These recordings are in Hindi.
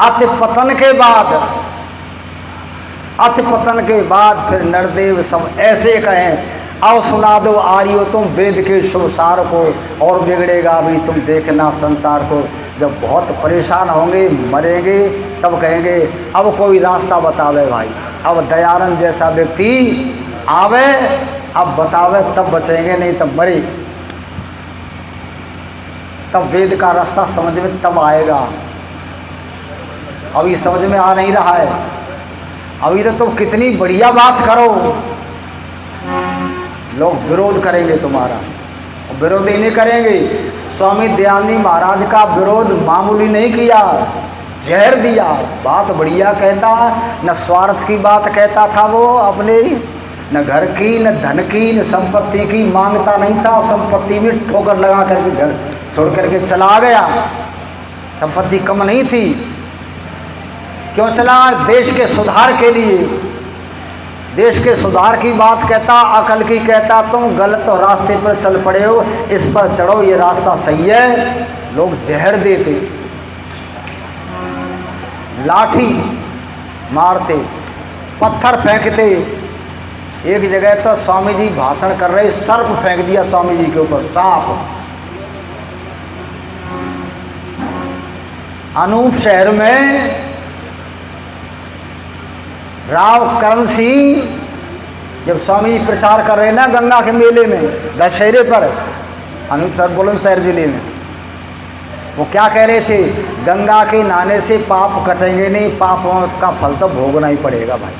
अति पतन के बाद फिर नरदेव सब ऐसे कहें, अब सुना दो आर्यो तुम वेद के शुभ सार को, और बिगड़ेगा अभी तुम देखना संसार को। जब बहुत परेशान होंगे, मरेंगे, तब कहेंगे अब कोई रास्ता बतावे भाई, अब दयानंद जैसा व्यक्ति आवे, अब बतावे, तब बचेंगे, नहीं तब मरे। तब वेद का रास्ता समझ में तब आएगा। अभी समझ में आ नहीं रहा है। अभी तो तुम कितनी बढ़िया बात करो, लोग विरोध करेंगे तुम्हारा, विरोध ही नहीं करेंगे। स्वामी दयानंद महाराज का विरोध मामूली नहीं किया, जहर दिया। बात बढ़िया कहता, न स्वार्थ की बात कहता था वो अपने, न घर की, न धन की, न संपत्ति की मांगता नहीं था। संपत्ति में ठोकर लगा करके घर छोड़ करके चला गया। संपत्ति कम नहीं थी, क्यों चला? देश के सुधार के लिए। देश के सुधार की बात कहता, अकल की कहता, तुम गलत रास्ते पर चल पड़े हो, इस पर चढ़ो, ये रास्ता सही है। लोग जहर देते, लाठी मारते, पत्थर फेंकते। एक जगह तो स्वामी जी भाषण कर रहे, सर्प फेंक दिया स्वामी जी के ऊपर, सांप। अनूप शहर में राव करण सिंह, जब स्वामी जी प्रचार कर रहे ना गंगा के मेले में दशहरे पर, अनूप सर बुलंदशहर जिले में, वो क्या कह रहे थे? गंगा के नहाने से पाप कटेंगे नहीं, पापों का फल तो भोगना ही पड़ेगा भाई।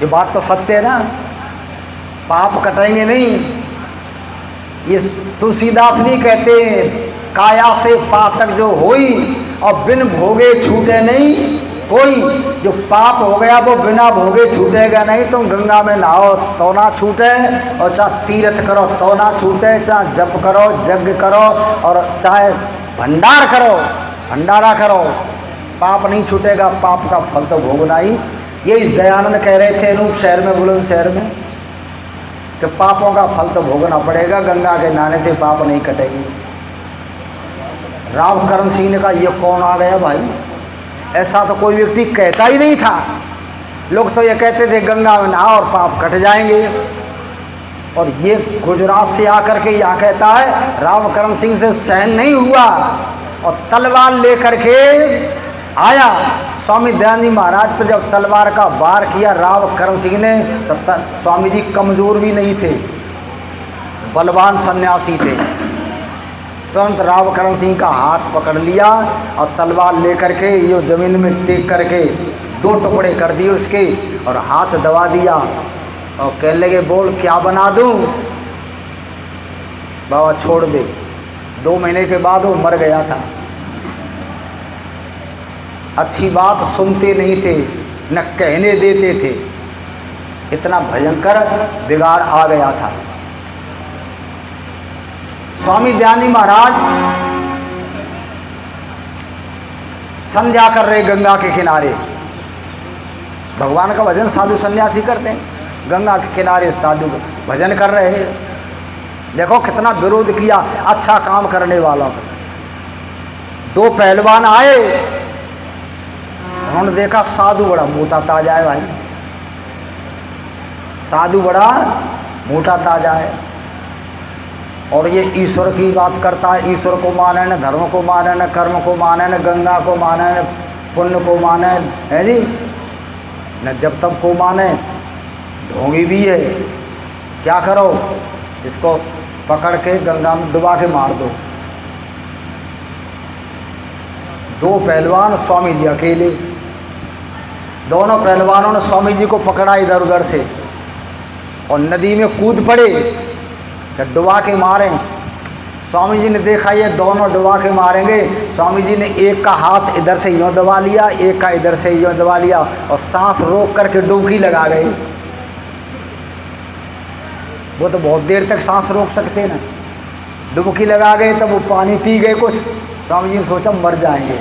ये बात तो सत्य है ना, पाप कटेंगे नहीं। ये तुलसीदास भी कहते हैं, काया से पातक जो होई, और बिन भोगे छूटे नहीं कोई। जो पाप हो गया वो बिना भोगे छूटेगा नहीं। तुम गंगा में नहाओ तो ना छूटे, और चाहे तीर्थ करो तो ना छूटे, चाहे जप करो, यज्ञ करो, और चाहे भंडार करो, भंडारा करो, पाप नहीं छूटेगा। पाप का फल तो भोगना ही। यही दयानंद कह रहे थे अनूप शहर में, बुलंदशहर में, कि पापों का फल तो भोगना पड़ेगा, गंगा के नहाने से पाप नहीं कटेगी। राव करण सिंह ने कहा, ये कौन आ गया भाई? ऐसा तो कोई व्यक्ति कहता ही नहीं था। लोग तो ये कहते थे गंगा में नहा और पाप कट जाएंगे। और ये गुजरात से आकर के यहाँ कहता है, राव करण सिंह से सहन नहीं हुआ और तलवार लेकर के आया। स्वामी दयानंद महाराज पर जब तलवार का वार किया राव करण सिंह ने, तब स्वामी जी कमजोर भी नहीं थे, बलवान सन्यासी थे। तुरंत राव करण सिंह का हाथ पकड़ लिया और तलवार लेकर के ये जमीन में टेक करके 2 टुकड़े कर दिए उसके, और हाथ दबा दिया और कहने लगे, बोल क्या बना दूं? बाबा छोड़ दे। 2 महीने के बाद वो मर गया था। अच्छी बात सुनते नहीं थे, न कहने देते थे। इतना भयंकर बिगाड़ आ गया था। स्वामी दयानंद महाराज संध्या कर रहे गंगा के किनारे। भगवान का भजन साधु सन्यासी करते हैं, गंगा के किनारे साधु भजन कर रहे हैं। देखो कितना विरोध किया अच्छा काम करने वालों का। 2 पहलवान आए, उन्होंने देखा साधु बड़ा मोटा ताजा है भाई, साधु बड़ा मोटा ताजा है, और ये ईश्वर की बात करता है। ईश्वर को माने, न धर्म को माने, न कर्म को माने, न गंगा को माने, न पुण्य को माने, है जी, न जब तब को माने। ढोंगी भी है। क्या करो? इसको पकड़ के गंगा में डुबा के मार दो। 2 पहलवान, स्वामी जी अकेले। दोनों पहलवानों ने स्वामी जी को पकड़ा इधर उधर से और नदी में कूद पड़े, डुबा के मारे। स्वामी जी ने देखा ये दोनों डुबा के मारेंगे। स्वामी जी ने एक का हाथ इधर से यूँ दबा लिया, एक का इधर से यूँ दबा लिया, और सांस रोक करके डुबकी लगा गए। वो तो बहुत देर तक सांस रोक सकते ना, डुबकी लगा गए तब वो पानी पी गए कुछ। स्वामी जी ने सोचा मर जाएंगे,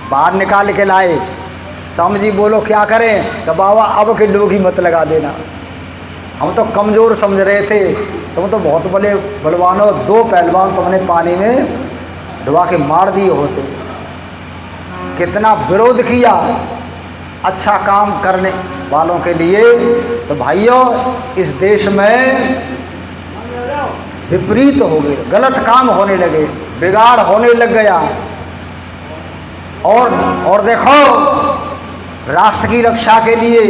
बाहर निकाल के लाए। स्वामी जी बोलो क्या करें? तो बाबा अब की डुबकी मत लगा देना, हम तो कमज़ोर समझ रहे थे, तुम तो बहुत बड़े बलवान हो। 2 पहलवान तुमने पानी में डुबा के मार दिए होते। कितना विरोध किया अच्छा काम करने वालों के लिए। तो भाइयों, इस देश में विपरीत हो गए, गलत काम होने लगे, बिगाड़ होने लग गया। और देखो, राष्ट्र की रक्षा के लिए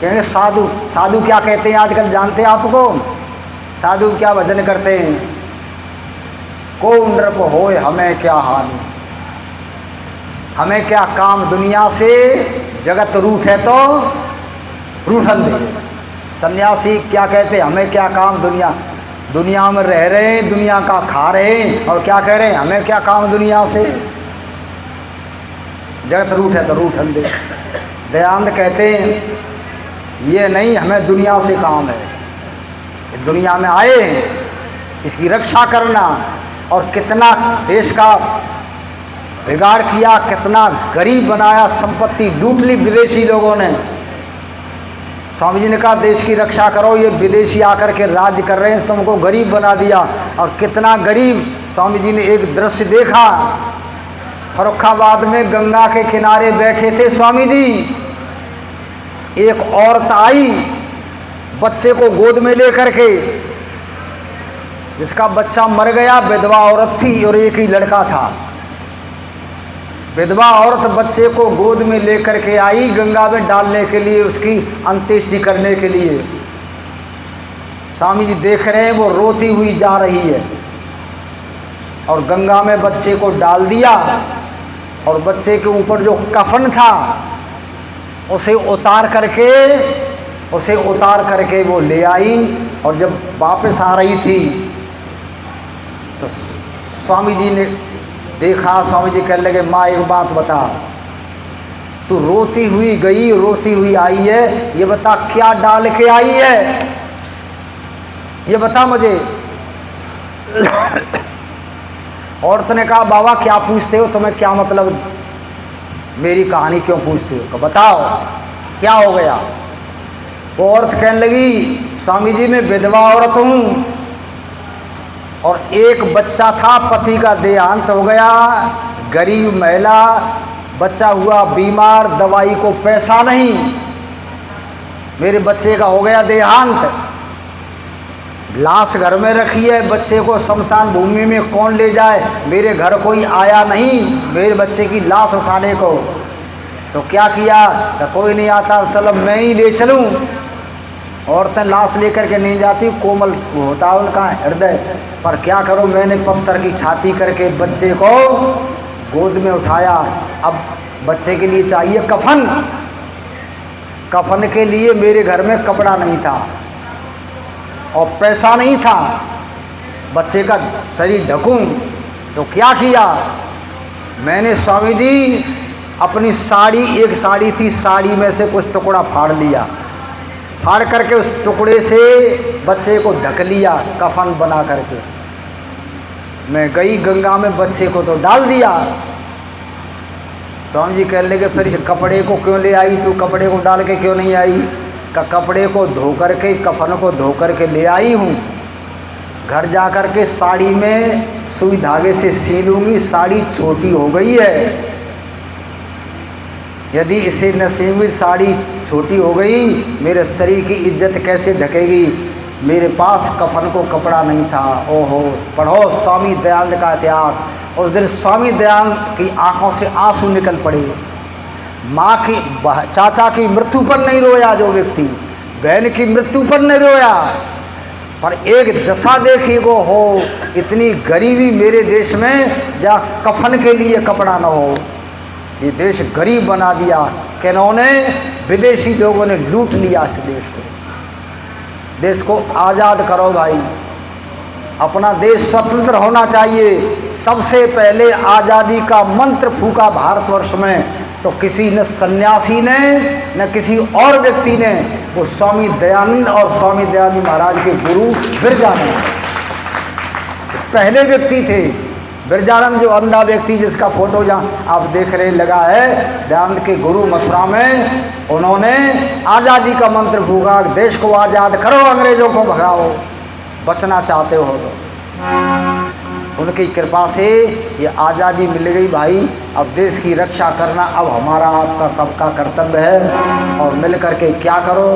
कहेंगे साधु। साधु क्या कहते हैं आजकल जानते हैं आपको? साधु क्या भजन करते हैं? को नृप होए हमें क्या हानि, हमें क्या काम दुनिया से, जगत रूठ है तो रूठन दे। सन्यासी क्या कहते हैं? हमें क्या काम दुनिया में रह रहे हैं, दुनिया का खा रहे हैं, और क्या कह रहे हैं? हमें क्या काम दुनिया से, जगत रूठ है तो रूठन दे। दयानंद कहते हैं ये नहीं, हमें दुनिया से काम है, दुनिया में आए हैं इसकी रक्षा करना। और कितना देश का बिगाड़ किया, कितना गरीब बनाया, संपत्ति लूट ली विदेशी लोगों ने। स्वामी जी ने कहा देश की रक्षा करो, ये विदेशी आकर के राज्य कर रहे हैं, तुमको गरीब बना दिया। और कितना गरीब, स्वामी जी ने एक दृश्य देखा, फर्रुखाबाद में गंगा के किनारे बैठे थे स्वामी जी, एक औरत आई बच्चे को गोद में लेकर के, जिसका बच्चा मर गया, विधवा औरत थी और एक ही लड़का था। विधवा औरत बच्चे को गोद में लेकर के आई गंगा में डालने के लिए, उसकी अंत्येष्टि करने के लिए। स्वामी जी देख रहे हैं वो रोती हुई जा रही है, और गंगा में बच्चे को डाल दिया, और बच्चे के ऊपर जो कफन था उसे उतार करके वो ले आई। और जब वापस आ रही थी तो स्वामी जी ने देखा, स्वामी जी कहने लगे माँ एक बात बता, तू रोती हुई गई, रोती हुई आई है, ये बता क्या डाल के आई है, ये बता मुझे। औरत ने कहा बाबा क्या पूछते हो, तुम्हें क्या मतलब, मेरी कहानी क्यों पूछते हो, बताओ क्या हो गया। वो औरत कहने लगी स्वामी जी मैं विधवा औरत हूँ, और एक बच्चा था, पति का देहांत हो गया, गरीब महिला, बच्चा हुआ बीमार, दवाई को पैसा नहीं, मेरे बच्चे का हो गया देहांत, लाश घर में रखी है, बच्चे को शमशान भूमि में कौन ले जाए, मेरे घर कोई आया नहीं मेरे बच्चे की लाश उठाने को। तो क्या किया, तो कोई नहीं आता, चलो मैं ही ले चलूँ। औरतें लाश लेकर के नहीं जाती, कोमल होता है उनका हृदय, पर क्या करो, मैंने पत्थर की छाती करके बच्चे को गोद में उठाया। अब बच्चे के लिए चाहिए कफन, कफन के लिए मेरे घर में कपड़ा नहीं था और पैसा नहीं था, बच्चे का शरीर ढकूं। तो क्या किया, मैंने स्वामी जी अपनी साड़ी, एक साड़ी थी, साड़ी में से कुछ टुकड़ा फाड़ लिया, फाड़ करके उस टुकड़े से बच्चे को ढक लिया कफन बना करके। मैं गई गंगा में, बच्चे को तो डाल दिया। स्वामी जी कहने लगे फिर कपड़े को क्यों ले आई, तू कपड़े को डाल के क्यों नहीं आई? का कपड़े को धो करके, कफन को धो करके ले आई हूँ, घर जा कर के साड़ी में सुई धागे से सीलूंगी, साड़ी छोटी हो गई है, यदि इसे न सीऊंगी, साड़ी छोटी हो गई, मेरे शरीर की इज्जत कैसे ढकेगी, मेरे पास कफन को कपड़ा नहीं था। ओहो, पढ़ो स्वामी दयानंद का इतिहास। उस दिन स्वामी दयानंद की आंखों से आंसू निकल पड़े। माँ की, चाचा की मृत्यु पर नहीं रोया जो व्यक्ति, बहन की मृत्यु पर नहीं रोया, पर एक दशा देखी को हो, इतनी गरीबी मेरे देश में जहाँ कफन के लिए कपड़ा न हो, ये देश गरीब बना दिया। किन्होंने? विदेशी लोगों ने लूट लिया इस देश को। देश को आज़ाद करो भाई, अपना देश स्वतंत्र होना चाहिए। सबसे पहले आज़ादी का मंत्र फूका भारतवर्ष में, तो किसी न सन्यासी ने न किसी और व्यक्ति ने, वो स्वामी दयानंद और स्वामी दयानंद महाराज के गुरु बिरजानंद पहले व्यक्ति थे। बिरजानंद जो अंधा व्यक्ति जिसका फोटो जहाँ आप देख रहे लगा है, दयानंद के गुरु मथुरा में, उन्होंने आज़ादी का मंत्र फूका, देश को आज़ाद करो, अंग्रेजों को भगाओ, बचना चाहते हो तो। उनकी कृपा से ये आज़ादी मिल गई भाई। अब देश की रक्षा करना अब हमारा आपका सबका कर्तव्य है। और मिल करके क्या करो,